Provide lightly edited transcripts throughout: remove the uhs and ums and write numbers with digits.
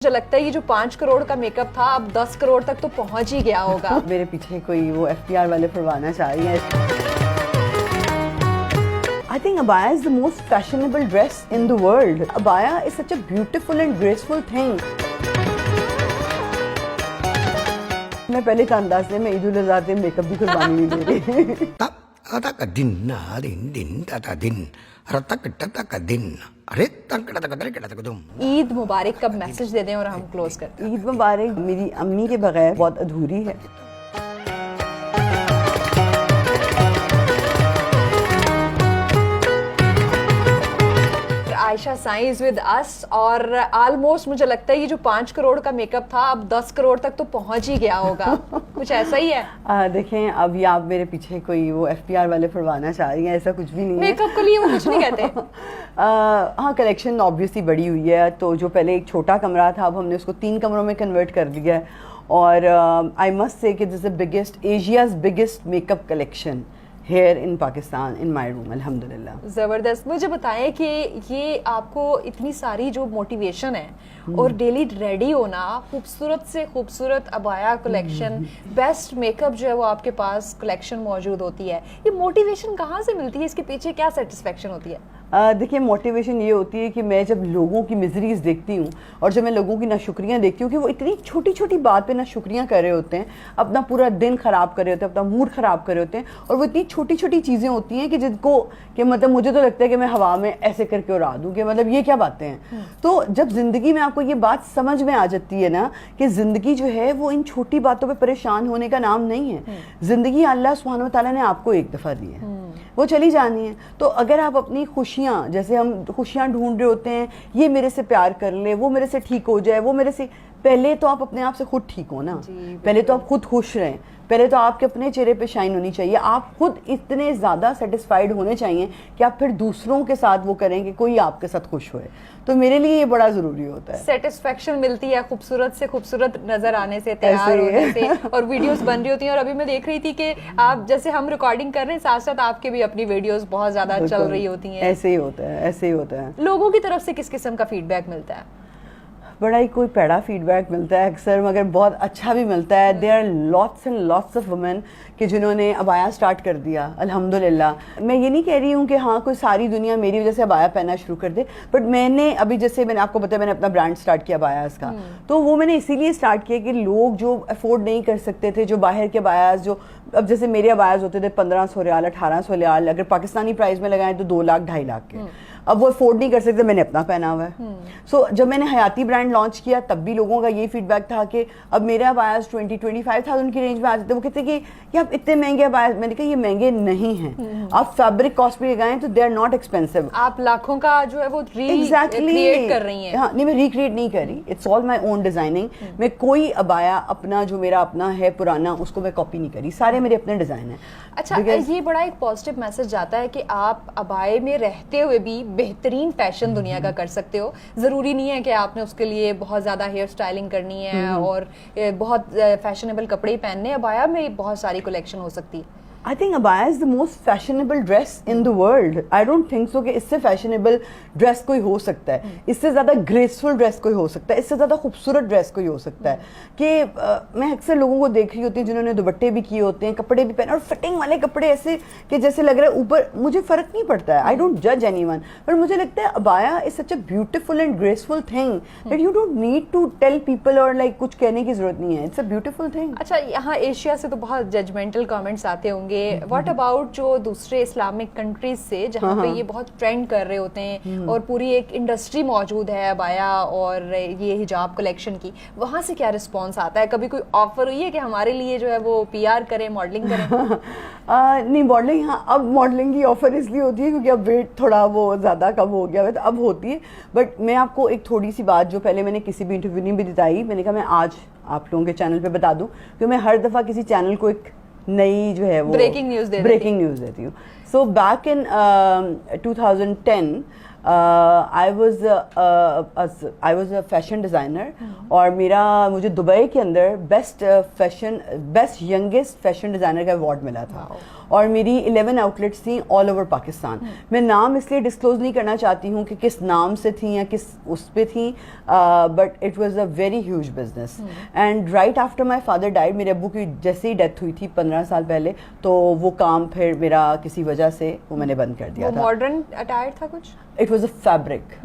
مجھے لگتا ہے یہ جو 5 کروڑ کا میک اپ تھا اب 10 کروڑ تک تو پہنچ ہی گیا ہوگا. میرے پیچھے کوئی وہ FTR والے پھروانا چاہ رہی ہیں. I think abaya is the most fashionable dress in the world. Abaya is such a beautiful and graceful thing. میں پہلے کا انداز سے میں عید الاضحیٰ پہ میک اپ بھی قربانی نہیں دے رہی. عید مبارک کا میسج دے دیں اور ہم کلوز کرتے ہیں. عید مبارک میری امی کے بغیر بہت ادھوری ہے. عائشہ سائیں از ود اس اور آلموسٹ مجھے لگتا ہے یہ جو 5 کروڑ کا میک اپ تھا اب 10 کروڑ تک تو پہنچ ہی گیا ہوگا. کچھ ایسا ہی ہے. دیکھیں اب یہ آپ میرے پیچھے کوئی وہ FTR والے پھروانا چاہ رہی ہیں, ایسا کچھ بھی نہیں ہے. میک اپ کے لیے وہ کچھ نہیں کہتے. ہاں کلیکشن آبویسلی بڑی ہوئی ہے, تو جو پہلے ایک چھوٹا کمرہ تھا اب ہم نے اس کو 3 کمروں میں کنورٹ کر دیا ہے. اور آئی مسٹ سے کہ this is biggest Asia's biggest makeup collection here in Pakistan in my room الحمدللہ. زبردست. مجھے بتائیں کہ یہ آپ کو اتنی ساری جو موٹیویشن ہے اور ڈیلی ریڈی ہونا, خوبصورت سے خوبصورت ابایا کلیکشن, بیسٹ میک اپ جو ہے وہ آپ کے پاس کلیکشن موجود ہوتی ہے, یہ موٹیویشن کہاں سے ملتی ہے؟ اس کے پیچھے کیا سیٹسفیکشن ہوتی ہے؟ دیکھیے موٹیویشن یہ ہوتی ہے کہ میں جب لوگوں کی مزریز دیکھتی ہوں اور جب میں لوگوں کی ناشکریاں دیکھتی ہوں کہ وہ اتنی چھوٹی چھوٹی بات پہ ناشکریاں کر رہے ہوتے ہیں, اپنا پورا دن خراب کر رہے ہوتے ہیں, اپنا موڈ خراب کر رہے ہوتے ہیں, اور وہ اتنی چھوٹی چھوٹی چیزیں ہوتی ہیں کہ جن کو کہ مطلب مجھے تو لگتا ہے کہ میں ہوا میں ایسے کر کے اڑا دوں کہ مطلب یہ کیا باتیں ہیں. تو جب زندگی میں آپ کو یہ بات سمجھ میں آ جاتی ہے نا کہ زندگی جو ہے وہ ان چھوٹی باتوں پہ پریشان ہونے کا نام نہیں ہے. زندگی اللہ سبحانہ و تعالیٰ نے آپ کو ایک دفعہ دی ہے, وہ چلی جانی ہے. تو اگر آپ اپنی خوشیاں, جیسے ہم خوشیاں ڈھونڈ رہے ہوتے ہیں, یہ میرے سے پیار کر لے, وہ میرے سے ٹھیک ہو جائے, وہ میرے سے, پہلے تو آپ اپنے آپ سے خود ٹھیک ہو نا. پہلے تو آپ خود خوش رہیں, پہلے تو آپ کے اپنے چہرے پہ شائن ہونی چاہیے. آپ خود اتنے زیادہ سیٹسفائیڈ ہونے چاہیے کہ آپ پھر دوسروں کے ساتھ وہ کریں کہ کوئی آپ کے ساتھ خوش ہوئے. تو میرے لیے یہ بڑا ضروری ہوتا ہے. سیٹسفیکشن ملتی ہے خوبصورت سے خوبصورت نظر آنے سے, تیار ہونے سے, اور ویڈیوز بن رہی ہوتی ہیں. اور ابھی میں دیکھ رہی تھی کہ آپ جیسے ہم ریکارڈنگ کر رہے ہیں ساتھ ساتھ آپ کے بھی اپنی ویڈیوز بہت زیادہ چل رہی ہوتی ہیں. ایسے ہی ہوتا ہے, ایسے ہی ہوتا ہے. لوگوں کی طرف سے کس قسم کا فیڈ بیک ملتا ہے؟ بڑا ہی کوئی پیڑا فیڈ بیک ملتا ہے اکثر, مگر بہت اچھا بھی ملتا ہے. There are lots and lots of women کہ جنہوں نے ابایا اسٹارٹ کر دیا الحمدللہ. میں یہ نہیں کہہ رہی ہوں کہ ہاں کوئی ساری دنیا میری وجہ سے ابایا پہننا شروع کر دے, بٹ میں نے ابھی جیسے میں نے آپ کو بتایا میں نے اپنا برانڈ اسٹارٹ کیا ابایاز کا, تو وہ میں نے اسی لیے اسٹارٹ کیا کہ لوگ جو افورڈ نہیں کر سکتے تھے, جو باہر کے ابایاز, جو اب جیسے میرے ابایاز ہوتے تھے 1500 ریال 1800 ریال, اگر پاکستانی پرائز میں لگائیں تو 2 لاکھ 2.5 لاکھ کے, اب وہ افورڈ نہیں کر سکتے, میں نے اپنا پہنا ہوا ہے. سو جب میں نے حیاتی برانڈ لانچ کیا تب بھی لوگوں کا یہ فیڈ بیک تھا کہ اب میرے ابایاز 20-25,000 کی رینج میں آ جاتے ہیں. وہ کہتے ہیں کہ آپ اتنے مہنگے ابایاز, میں نے کہا یہ مہنگے نہیں ہیں, آپ فیبرک کاسٹ پہ لگائیں تو دے آر ناٹ ایکسپینسو. آپ لاکھوں کا جو ہے وہ ریکریٹ کر رہی ہیں. ہاں نہیں, میں ریکریٹ نہیں کر رہی, it's all my own designing. میں کوئی ابایا اپنا جو میرا اپنا ہے پرانا اس کو میں کاپی نہیں کری, سارے میرے اپنے ڈیزائن ہیں. اچھا, یہ بڑا ایک پازیٹیو میسج جاتا ہے کہ آپ ابائے میں رہتے ہوئے بھی بہترین فیشن دنیا کا کر سکتے ہو. ضروری نہیں ہے کہ آپ نے اس کے لیے بہت زیادہ ہیئر اسٹائلنگ کرنی ہے اور بہت فیشنیبل کپڑے ہی پہننے. ابایا میں بہت ساری کلیکشن ہو سکتی ہے. I think abaya is the most fashionable dress in the world. I don't think so کہ اس سے fashionable dress کوئی ہو سکتا ہے, اس سے زیادہ graceful dress کوئی ہو سکتا ہے, اس سے زیادہ خوبصورت dress کوئی ہو سکتا ہے. کہ میں اکثر لوگوں کو دیکھ رہی ہوتی ہوں جنہوں نے دوپٹے بھی کیے ہوتے ہیں, کپڑے بھی پہنے, اور فٹنگ والے کپڑے ایسے کہ جیسے لگ رہا ہے اوپر, مجھے فرق نہیں پڑتا ہے, I don't judge anyone, پر مجھے لگتا ہے abaya is such a beautiful and graceful thing that you don't need to tell people اور like کچھ کہنے کی ضرورت نہیں ہے. It's a beautiful thing. اچھا, یہاں ایشیا سے تو بہت ججمنٹل کامنٹس آتے ہوں گے. واٹ اباؤٹ جو دوسرے اسلامک کنٹریز سے جہاں پہ یہ بہت ٹرینڈ کر رہے ہوتے ہیں اور پوری ایک انڈسٹری موجود ہے ابایا اور یہ حجاب کلیکشن کی, وہاں سے کیا رسپانس آتا ہے؟ کبھی کوئی آفر ہوئی ہے کہ ہمارے لیے جو ہے وہ PR کریں, ماڈلنگ کریں؟ نہیں ماڈلنگ, ہاں اب ماڈلنگ کی آفر اس لیے ہوتی ہے کیونکہ اب ویٹ تھوڑا وہ زیادہ کم ہو گیا ہے, تو اب ہوتی ہے. بٹ میں آپ کو ایک تھوڑی سی بات جو پہلے میں نے کسی بھی انٹرویو نہیں بھی بتائی, میں نے کہا میں آج آپ لوگوں کے چینل پہ بتا دوں کہ میں ہر دفعہ کسی چینل کو ایک نئی جو ہے وہ بریکنگ نیوز دیتی ہوں. سو back in 2010 I was a fashion designer اور مجھے دبئی کے اندر بیسٹ ینگسٹ فیشن ڈیزائنر کا ایوارڈ ملا تھا. اور میری 11 آؤٹلیٹس تھیں آل اوور پاکستان. میں نام اس لیے ڈسکلوز نہیں کرنا چاہتی ہوں کہ کس نام سے تھیں یا کس اس پہ تھیں, but it was a very huge business. And right after my father died, میرے ابو کی جیسے ہی ڈیتھ ہوئی تھی 15 سال پہلے, تو وہ کام پھر میرا کسی وجہ سے وہ میں نے بند کر دیا تھا. ماڈرن اٹائر تھا کچھ؟ It was a fabric.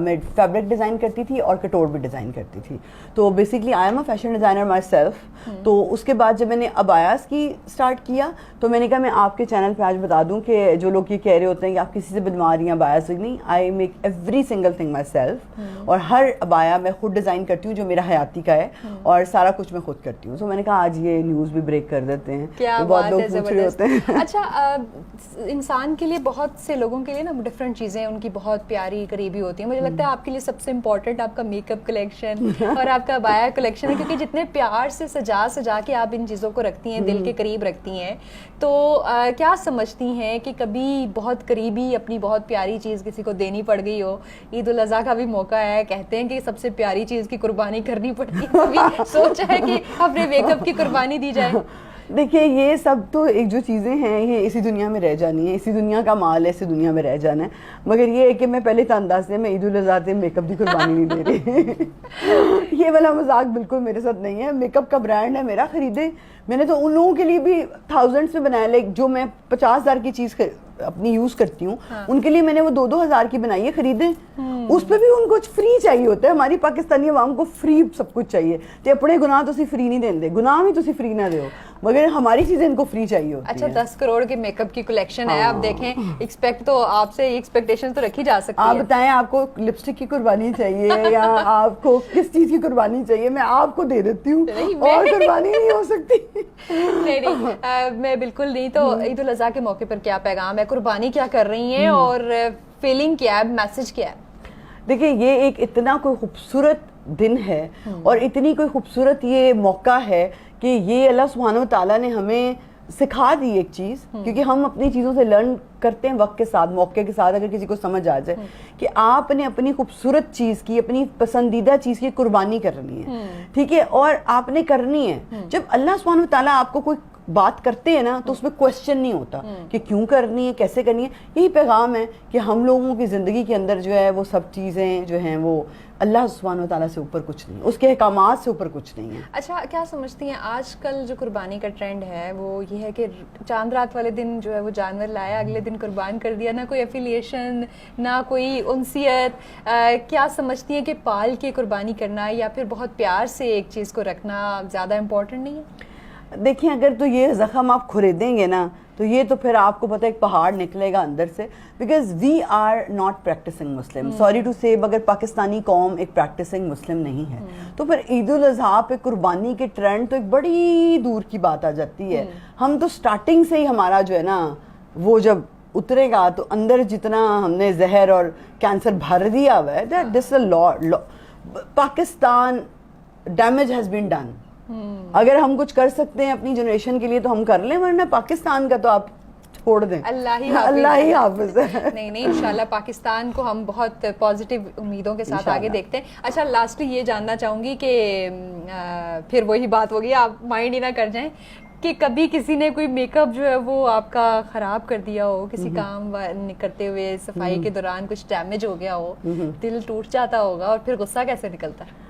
میں فیبرک ڈیزائن کرتی تھی اور کٹور بھی ڈیزائن کرتی تھی. تو basically I am a fashion designer my self. تو اس کے بعد جب میں نے ابایاس کی اسٹارٹ کیا تو میں نے کہا میں آپ کے چینل پہ آج بتا دوں کہ جو لوگ یہ کہہ رہے ہوتے ہیں کہ آپ کسی سے بنوا رہی ہیں ابایا سے, نہیں, I make every single thing my self. اور ہر ابایا میں خود ڈیزائن کرتی ہوں جو میرا حیاتی کا ہے, اور سارا کچھ میں خود کرتی ہوں. تو میں نے کہا آج یہ نیوز بھی بریک کر دیتے ہیں, بہت لوگ پوچھ رہے ہوتے ہیں. اچھا, انسان کے لیے, بہت سے لوگوں کے لیے نا ڈفرینٹ چیزیں ان کی بہت پیاری قریبی ہوتی ہیں. مجھے لگتا ہے آپ کے لیے سب سے امپورٹنٹ آپ کا میک اپ کلیکشن اور آپ کا ابایا کلیکشن ہے, کیونکہ جتنے پیار سے سجا کے آپ ان چیزوں کو رکھتی ہیں, دل کے قریب رکھتی ہیں. تو کیا سمجھتی ہیں کہ کبھی بہت قریبی اپنی بہت پیاری چیز کسی کو دینی پڑ گئی ہو؟ عید الاضحیٰ کا بھی موقع ہے, کہتے ہیں کہ سب سے پیاری چیز کی قربانی کرنی پڑتی ہے, کبھی سوچا ہے کہ اپنے میک اپ کی قربانی دی جائے؟ دیکھیے یہ سب تو ایک جو چیزیں ہیں یہ اسی دنیا میں رہ جانی ہے, اسی دنیا کا مال ہے, اسی دنیا میں رہ جانا ہے. مگر یہ ہے کہ میں پہلے تو انداز سے میں عید الاضحیٰ پہ میک اپ کی قربانی نہیں دے رہی. یہ والا مذاق بالکل میرے ساتھ نہیں ہے. میک اپ کا برانڈ ہے میرا, خریدے میں نے تو ان لوگوں کے لیے بھی تھاؤزینڈس میں بنایا. لائک جو میں 50,000 کی چیز اپنی یوز کرتی ہوں, ان کے لیے میں نے وہ 2,000 کی بنائی ہے, خریدیں. اس پہ بھی ان کو فری چاہیے ہوتا ہے. ہماری پاکستانی عوام کو فری سب کچھ چاہیے. تو اپنے گناہ تو فری نہیں دیں, گناہ بھی تو فری نہ دو, مگر ہماری چیزیں ان کو فری چاہیے ہوتی ہیں. اچھا, 10 کروڑ کے میک اپ کی کلیکشن ہے, آپ دیکھیں ایکسپیکٹ تو آپ سے ایکسپیکٹیشن تو رکھی جا سکتی ہے. آپ بتائیں آپ کو لپسٹک کی قربانی چاہیے یا آپ کو کس چیز کی قربانی چاہیے, میں آپ کو دے دیتی ہوں, اور قربانی نہیں ہو سکتی. نہیں, میں بالکل نہیں. تو عید الاضحیٰ کے موقع پر کیا پیغام ہے, قربانی کیا کر رہی ہیں, اور فیلنگ کیا ہے, میسج کیا ہے؟ دیکھیں یہ ایک اتنا کوئی خوبصورت دن ہے اور اتنی کوئی خوبصورت یہ موقع ہے کہ یہ اللہ سبحانہ و تعالیٰ نے ہمیں سکھا دی ایک چیز, کیونکہ ہم اپنی چیزوں سے لرن کرتے ہیں وقت کے ساتھ, موقع کے ساتھ. اگر کسی کو سمجھ آ جائے کہ آپ نے اپنی خوبصورت چیز کی, اپنی پسندیدہ چیز کی قربانی کرنی ہے, ٹھیک ہے, اور آپ نے کرنی ہے. جب اللہ سبحانہ و تعالیٰ آپ کو کوئی بات کرتے ہیں نا تو اس میں کوشچن نہیں ہوتا کہ کیوں کرنی ہے, کیسے کرنی ہے. یہی پیغام ہے کہ ہم لوگوں کی زندگی کے اندر جو ہے وہ سب چیزیں جو ہیں وہ اللہ سبحانہ و تعالیٰ سے اوپر کچھ نہیں, اس کے احکامات سے اوپر کچھ نہیں ہے. اچھا, کیا سمجھتی ہیں آج کل جو قربانی کا ٹرینڈ ہے وہ یہ ہے کہ چاند رات والے دن جو ہے وہ جانور لایا, اگلے دن قربان کر دیا, نہ کوئی افیلیشن, نہ کوئی انسیت. کیا سمجھتی ہیں کہ پال کے قربانی کرنا یا پھر بہت پیار سے ایک چیز کو رکھنا زیادہ امپورٹنٹ نہیں ہے؟ دیکھیں اگر تو یہ زخم آپ کھریدیں گے نا تو یہ تو پھر آپ کو پتہ ایک پہاڑ نکلے گا اندر سے, because we are not practising Muslim. Sorry to say, مگر پاکستانی قوم ایک پریکٹسنگ مسلم نہیں ہے. تو پھر عید الاضحیٰ پہ قربانی کے ٹرینڈ تو ایک بڑی دور کی بات آ جاتی ہے. ہم تو سٹارٹنگ سے ہی ہمارا جو ہے نا وہ جب اترے گا تو اندر جتنا ہم نے زہر اور کینسر بھر دیا ہوا ہے, دس اے لا. Pakistan damage has been done. اگر ہم کچھ کر سکتے ہیں اپنی جنریشن کے لیے تو ہم کر لیں, ورنہ پاکستان کا تو آپ چھوڑ دیں, اللہ ہی حافظ ہے. نہیں, انشاءاللہ پاکستان کو ہم بہت پازیٹیو امیدوں کے ساتھ آگے دیکھتے ہیں. اچھا, لاسٹلی یہ جاننا چاہوں گی کہ پھر وہی بات ہوگی, آپ مائنڈ ہی نہ کر جائیں, کہ کبھی کسی نے کوئی میک اپ جو ہے وہ آپ کا خراب کر دیا ہو, کسی کام کرتے ہوئے صفائی کے دوران کچھ ڈیمیج ہو گیا ہو, دل ٹوٹ جاتا ہوگا, اور پھر غصہ کیسے نکلتا ہے؟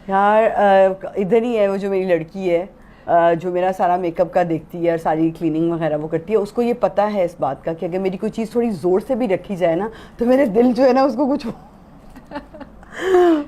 یار ادھر ہی ہے وہ جو میری لڑکی ہے, جو میرا سارا میک اپ کا دیکھتی ہے اور ساری کلیننگ وغیرہ وہ کرتی ہے. اس کو یہ پتہ ہے اس بات کا کہ اگر میری کوئی چیز تھوڑی زور سے بھی رکھی جائے نا تو میرے دل جو ہے نا اس کو کچھ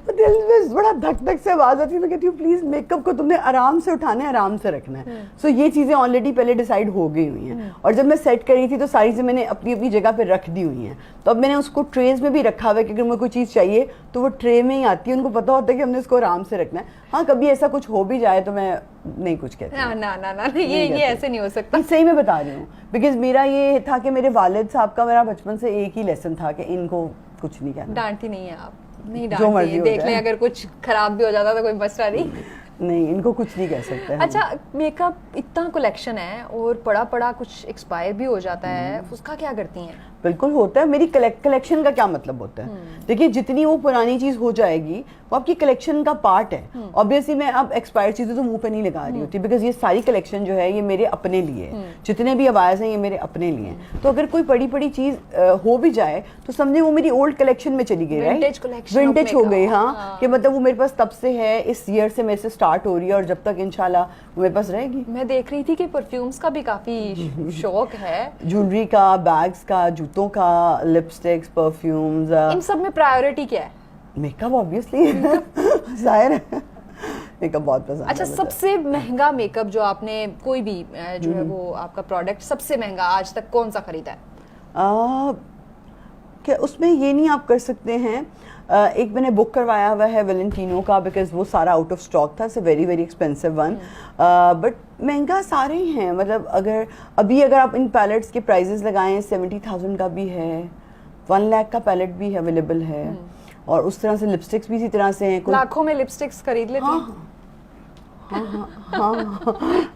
دل میں بڑا دھک دھک سے آواز آتی ہے. میں کہتی ہوں پلیز میک اپ کو تم نے آرام سے اٹھانا ہے, آرام سے رکھنا ہے. سو یہ چیزیں آلریڈی پہلے ڈیسائیڈ ہو گئی ہوئی ہیں, اور جب میں سیٹ کری تھی تو ساری چیزیں میں نے اپنی اپنی جگہ پہ رکھ دی ہوئی ہیں. تو اب میں نے اس کو ٹریز میں بھی رکھا ہوا ہے کہ اگر مجھے کوئی چیز چاہیے تو وہ ٹرے میں ہی آتی ہے. ان کو پتا ہوتا ہے کہ ہم نے اس کو آرام سے رکھنا ہے. ہاں کبھی ایسا کچھ ہو بھی جائے تو میں نہیں کچھ کہتی, یہ ایسے نہیں ہو سکتا. صحیح میں بتا رہی ہوں, بیکاز میرا یہ تھا کہ میرے والد صاحب کا میرا بچپن سے ایک ہی لیسن تھا کہ ان کو کچھ نہیں کہنا. ڈانٹتی نہیں ہے آپ؟ نہیں ڈانٹتی, دیکھ لیں اگر کچھ خراب بھی ہو جاتا تو کوئی مسئلہ نہیں, ان کو کچھ نہیں کہہ سکتے. اچھا, میک اپ اتنا کلیکشن ہے اور پڑا کچھ ایکسپائر بھی ہو جاتا ہے, اس کا کیا کرتی ہیں؟ بالکل ہوتا ہے. میری کلیکشن کا کیا مطلب ہوتا ہے؟ دیکھیے جتنی وہ پرانی چیز ہو جائے گی وہ آپ کی کلیکشن کا پارٹ ہے. obviously میں اب ایکسپائر چیزیں تو منہ پہ نہیں لگا رہی ہوتی, بیکاز یہ ساری کلیکشن جو ہے یہ میرے اپنے لیے ہے, جتنے بھی عوائز ہیں یہ میرے اپنے لیے ہیں. تو اگر کوئی بڑی چیز ہو بھی جائے تو سمجھے وہ میری اولڈ کلیکشن میں چلی گئی, رائٹ, ونٹیج ہو گئی. ہاں, کہ مطلب وہ میرے پاس تب سے ہے, اس ایئر سے میرے سے سٹارٹ ہو رہی ہے اور جب تک انشاءاللہ وہ میرے پاس رہے گی. میں دیکھ رہی تھی کہ پرفیومز کا بھی کافی شوق ہے, جولری کا, بیگز کا, جوتوں کا, لپسٹکس, پرفیومز. ان سب میں پرائیورٹی کیا ہے؟ میک اپ آبویسلی, ظاہر ہے میک اپ بہت پسند. اچھا, سب سے مہنگا میک اپ جو آپ نے کوئی بھی جو ہے وہ آپ کا پروڈکٹ سب سے مہنگا آج تک کون سا خریدا ہے؟ کہ اس میں یہ نہیں آپ کر سکتے ہیں. ایک میں نے بک کروایا ہوا ہے ویلنٹینو کا, بیکاز وہ سارا آؤٹ آف اسٹاک تھا. It's a very very expensive one, but مہنگا سارے ہی ہیں. مطلب اگر آپ ان پیلٹس کے پرائزز لگائیں, 70,000 کا بھی ہے, 1 لاکھ کا پیلٹ بھی اویلیبل ہے, اور اس طرح سے لپسٹکس بھی اسی طرح سے ہیں. لاکھوں میں لپسٹکس خرید لیتے ہیں. ہاں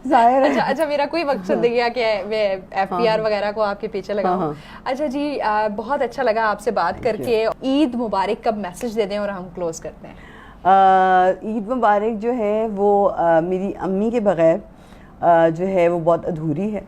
ظاہر ہے. اچھا, میرا کوئی مقصد نہیں گیا کہ میں ایف پی آر وغیرہ کو آپ کے پیچھے لگاؤں. اچھا جی, بہت اچھا لگا آپ سے بات کر کے. عید مبارک کا میسج دے دیں اور ہم کلوز کرتے ہیں. عید مبارک جو ہے وہ میری امی کے بغیر جو ہے وہ بہت ادھوری ہے,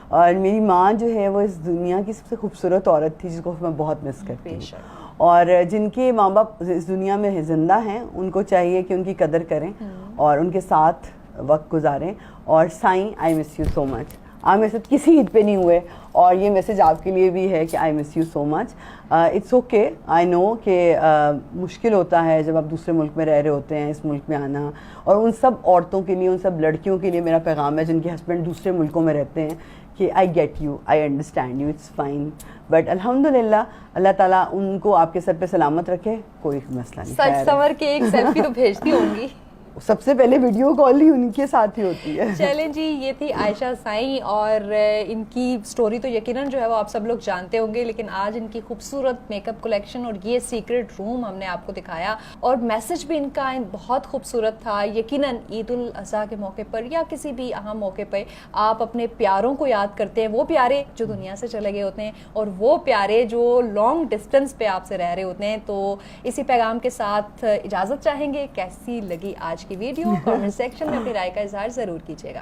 اور میری ماں جو ہے وہ اس دنیا کی سب سے خوبصورت عورت تھی جس کو میں بہت مس کرتی ہوں. اور جن کے ماں باپ اس دنیا میں زندہ ہیں ان کو چاہیے کہ ان کی قدر کریں اور ان کے ساتھ وقت گزاریں. اور سائیں, آئی مس یو سو مچ. آپ میرے ساتھ کسی عید پہ نہیں ہوئے, اور یہ میسج آپ کے لیے بھی ہے کہ I miss you so much. It's okay, I know کہ مشکل ہوتا ہے جب آپ دوسرے ملک میں رہ رہے ہوتے ہیں, اس ملک میں آنا. اور ان سب عورتوں کے لیے, ان سب لڑکیوں کے لیے میرا پیغام ہے جن کے ہسبینڈ دوسرے ملکوں میں رہتے ہیں کہ I get you, I understand you, it's fine. But الحمدللہ اللہ تعالیٰ ان کو آپ کے سر پہ سلامت رکھے, کوئی مسئلہ نہیں. سچ سنور کے ایک سیلفی تو بھیجتی ہوں گی. سب سے پہلے ویڈیو کال ہی ان کے ساتھ ہی ہوتی ہے. چلیں جی, یہ تھی عائشہ سائیں, اور ان کی سٹوری تو یقیناً جو ہے وہ آپ سب لوگ جانتے ہوں گے, لیکن آج ان کی خوبصورت میک اپ کلیکشن اور یہ سیکرٹ روم ہم نے آپ کو دکھایا, اور میسج بھی ان کا بہت خوبصورت تھا. یقیناً عید الاضحیٰ کے موقع پر یا کسی بھی اہم موقع پہ آپ اپنے پیاروں کو یاد کرتے ہیں, وہ پیارے جو دنیا سے چلے گئے ہوتے ہیں, اور وہ پیارے جو لانگ ڈسٹینس پہ آپ سے رہ رہے ہوتے ہیں. تو اسی پیغام کے ساتھ اجازت چاہیں گے. کیسی لگی آج کی ویڈیو؟ کامنٹ سیکشن میں اپنی رائے کا اظہار ضرور کیجیے گا.